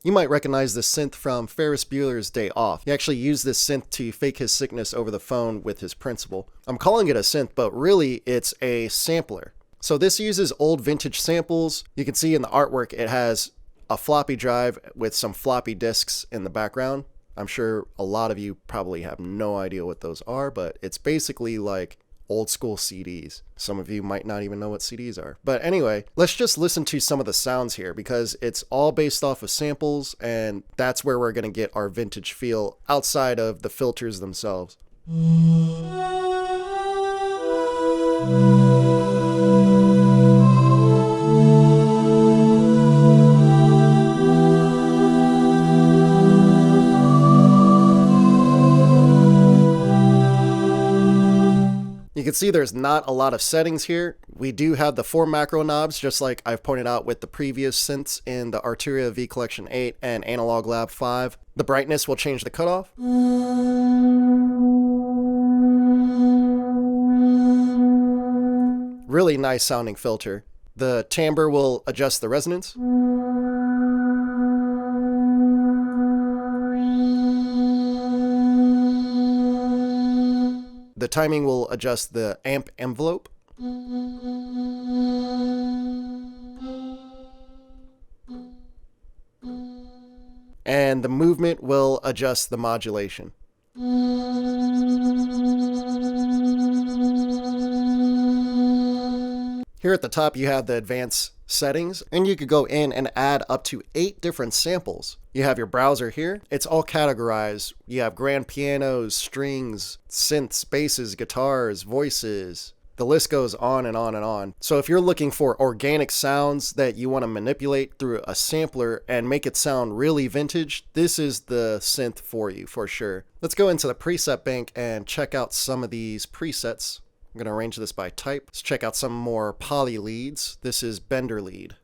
You might recognize this synth from Ferris Bueller's Day Off. He actually used this synth to fake his sickness over the phone with his principal. I'm calling it a synth, but really it's a sampler. So this uses old vintage samples. You can see in the artwork it has a floppy drive with some floppy disks in the background. I'm sure a lot of you probably have no idea what those are, but it's basically like old school CDs. Some of you might not even know what CDs are. But anyway, let's just listen to some of the sounds here because it's all based off of samples, and that's where we're going to get our vintage feel outside of the filters themselves. You can see there's not a lot of settings here. We do have the 4 macro knobs, just like I've pointed out with the previous synths in the Arturia V Collection 8 and Analog Lab 5. The brightness will change the cutoff. Really nice sounding filter. The timbre will adjust the resonance. The timing will adjust the amp envelope. And the movement will adjust the modulation. Here at the top you have the advanced settings, and you could go in and add up to 8 different samples. You have your browser here. It's all categorized. You have grand pianos, strings, synths, basses, guitars, voices. The list goes on and on and on. So if you're looking for organic sounds that you want to manipulate through a sampler and make it sound really vintage, this is the synth for you for sure. Let's go into the preset bank and check out some of these presets. I'm going to arrange this by type. Let's check out some more poly leads. This is Bender lead.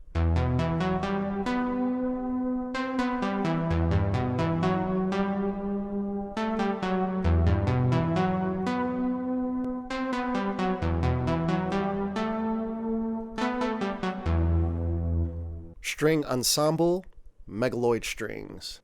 String ensemble, megaloid strings.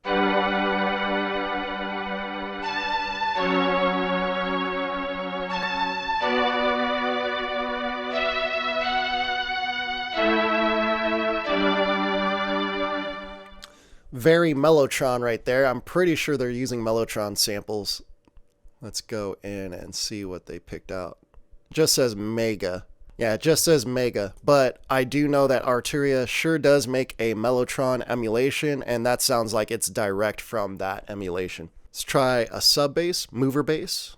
Very Mellotron right there. I'm pretty sure they're using Mellotron samples. Let's go in and see what they picked out. Just says Mega. Yeah, it just says Mega, but I do know that Arturia sure does make a Mellotron emulation, and that sounds like it's direct from that emulation. Let's try a sub bass, mover bass.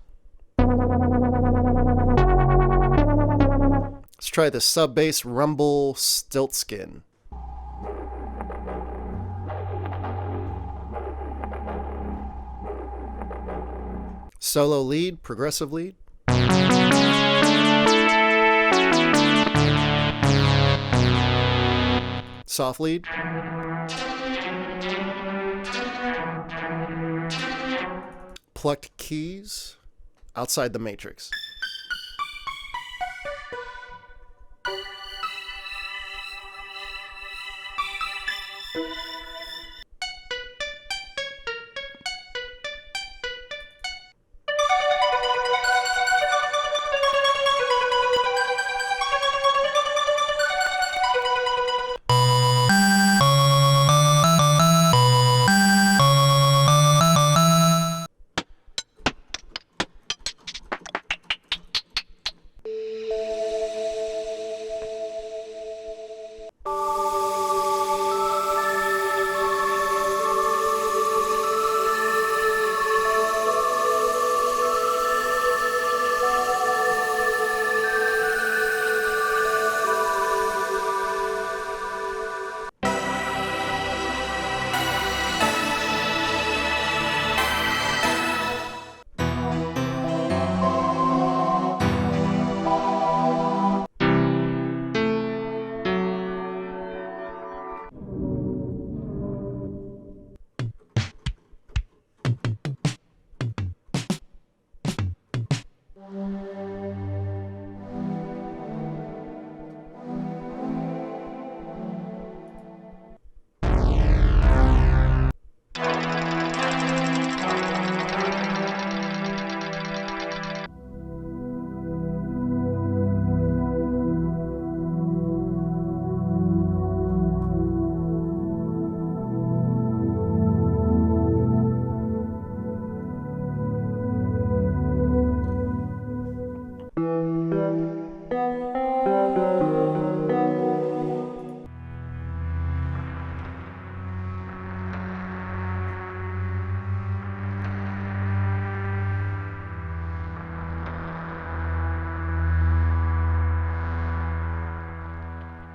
Let's try the sub bass rumble Stiltskin. Solo lead, progressive lead. Soft lead. Plucked keys, outside the matrix.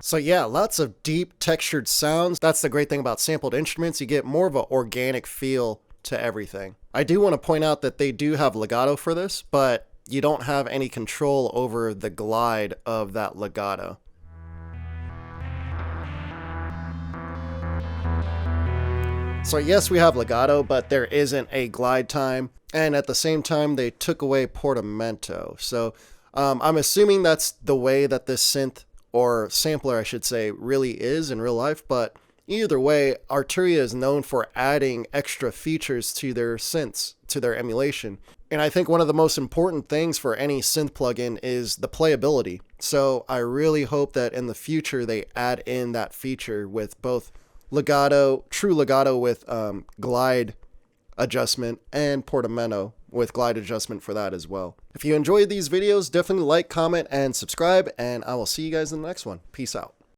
So yeah, lots of deep textured sounds. That's the great thing about sampled instruments. You get more of an organic feel to everything. I do want to point out that they do have legato for this, but you don't have any control over the glide of that legato. So yes, we have legato, but there isn't a glide time. And at the same time, they took away portamento. So I'm assuming that's the way that this synth, or sampler I should say, really is in real life. But either way, Arturia is known for adding extra features to their synths, to their emulation. And I think one of the most important things for any synth plugin is the playability. So I really hope that in the future they add in that feature with both legato, true legato with glide adjustment, and portamento with glide adjustment for that as well. If you enjoyed these videos, definitely like, comment, and subscribe, and I will see you guys in the next one. Peace out.